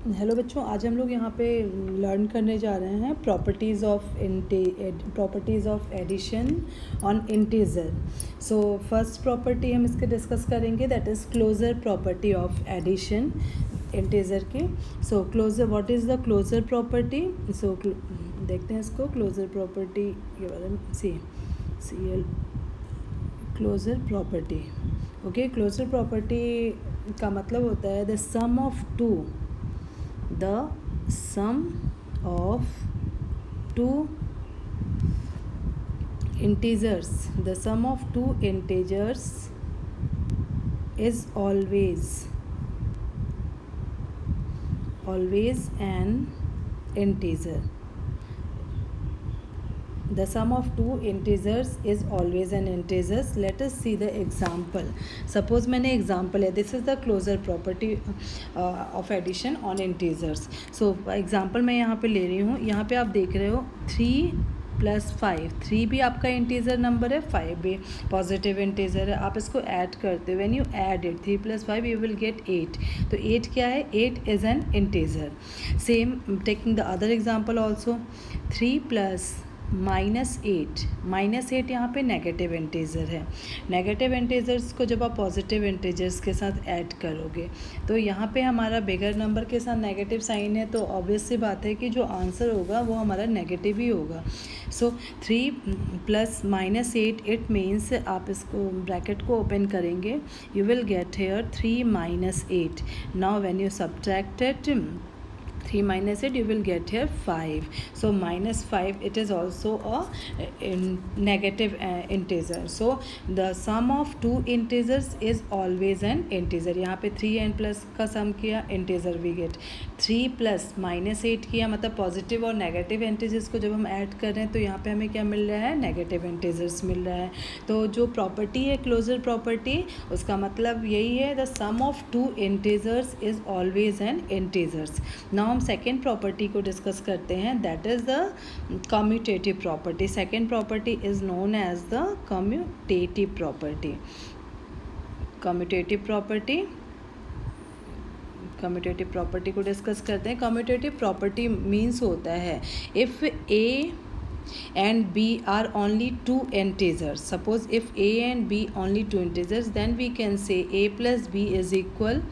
Hello बच्चों, आज हम लोग यहाँ पे लर्न करने जा रहे हैं properties of addition on integer. So first property हम इसके डिस्कस करेंगे, that is closure property of addition integer की। So closure, what is the closure property? So देखते हैं इसको, क्लोजर प्रॉपर्टी के बारे में। C L closure property. Okay, closure property का मतलब होता है the sum of two integers, the sum of two integers is always an integer. The sum of two integers is always an integer. Let us see the example. Suppose मैंने example है, this is the closure property of addition on integers. So example मैं यहाँ पे ले रही हूँ, यहाँ पे आप देख रहे हो 3 + 5, 3 भी आपका इंटीजर नंबर है, 5 भी पॉजिटिव इंटीजर है। आप इसको ऐड करते हो, when you add it 3 + 5 you will get 8। तो 8 क्या है? 8 is an integer. Same taking the other example also, 3 + -8 यहाँ पे नेगेटिव इंटीजर है। नेगेटिव इंटीजर्स को जब आप पॉजिटिव इंटीजर्स के साथ ऐड करोगे तो यहाँ पे हमारा बिगर नंबर के साथ नेगेटिव साइन है, तो ऑब्वियस सी बात है कि जो आंसर होगा वो हमारा नेगेटिव ही होगा। सो 3 + -8, इट मीन्स आप इसको ब्रैकेट को ओपन करेंगे, you will get here 3 - 8। Now when you subtract it 3 - 8 you will get here 5. So -5, it is also a negative integer. So the sum of two integers is always an integer. यहाँ पे 3 and plus का सम किया, integer we get 3 + -8 किया, मतलब positive और negative integers को जब हम ऐड कर रहे हैं तो यहाँ पे हमें क्या मिल रहा है? नेगेटिव इंटीजर्स मिल रहा है। तो जो प्रॉपर्टी है क्लोजर प्रॉपर्टी, उसका मतलब यही है, the sum of two integers is always an integers. Now हम सेकेंड प्रॉपर्टी को डिस्कस करते हैं, that is the commutative property. Second property is known as the commutative property. Commutative property को डिस्कस करते हैं। कम्यूटेटिव प्रॉपर्टी मीन्स होता है if a and b are only two integers. Suppose if a and b only two integers, then we can say a plus b is equal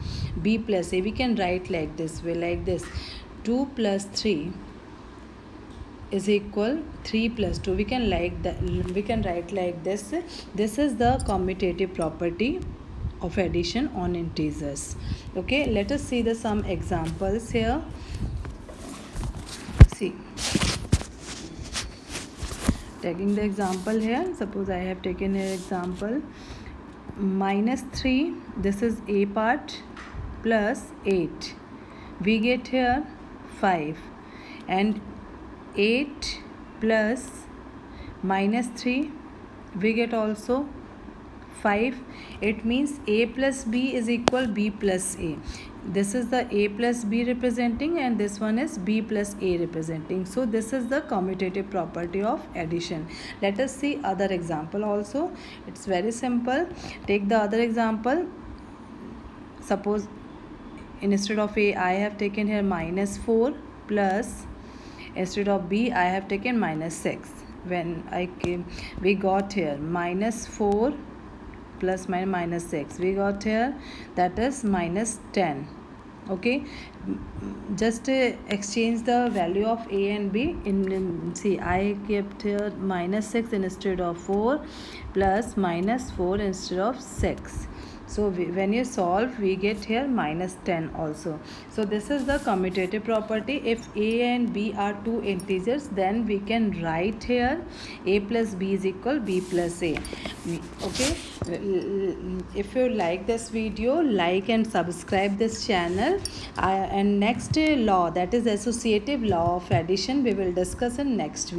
b plus a. We can write like this way, like this, 2 + 3 is equal 3 + 2. We can write like this. This is the commutative property of addition on integers. Okay, let us see some examples here. See, taking the example here, suppose I have taken here example -3, this is a part, plus 8, we get here 5, and 8 plus -3 we get also 5. It means a plus b is equal b plus a. This is the a plus b representing, and this one is b plus a representing. So this is the commutative property of addition. Let us see other example also. It's very simple. Take the other example. Suppose instead of a I have taken here -4, plus instead of b I have taken -6. When we got here -4 plus -6, we got here that is -10. Okay, just exchange the value of a and b in see, I kept here -6 instead of 4, plus -4 instead of 6. So when you solve, we get here -10 also. So this is the commutative property. If a and b are two integers, then we can write here a plus b is equal b plus a. Okay, if you like this video, like and subscribe this channel. And next law, that is associative law of addition, we will discuss in next video.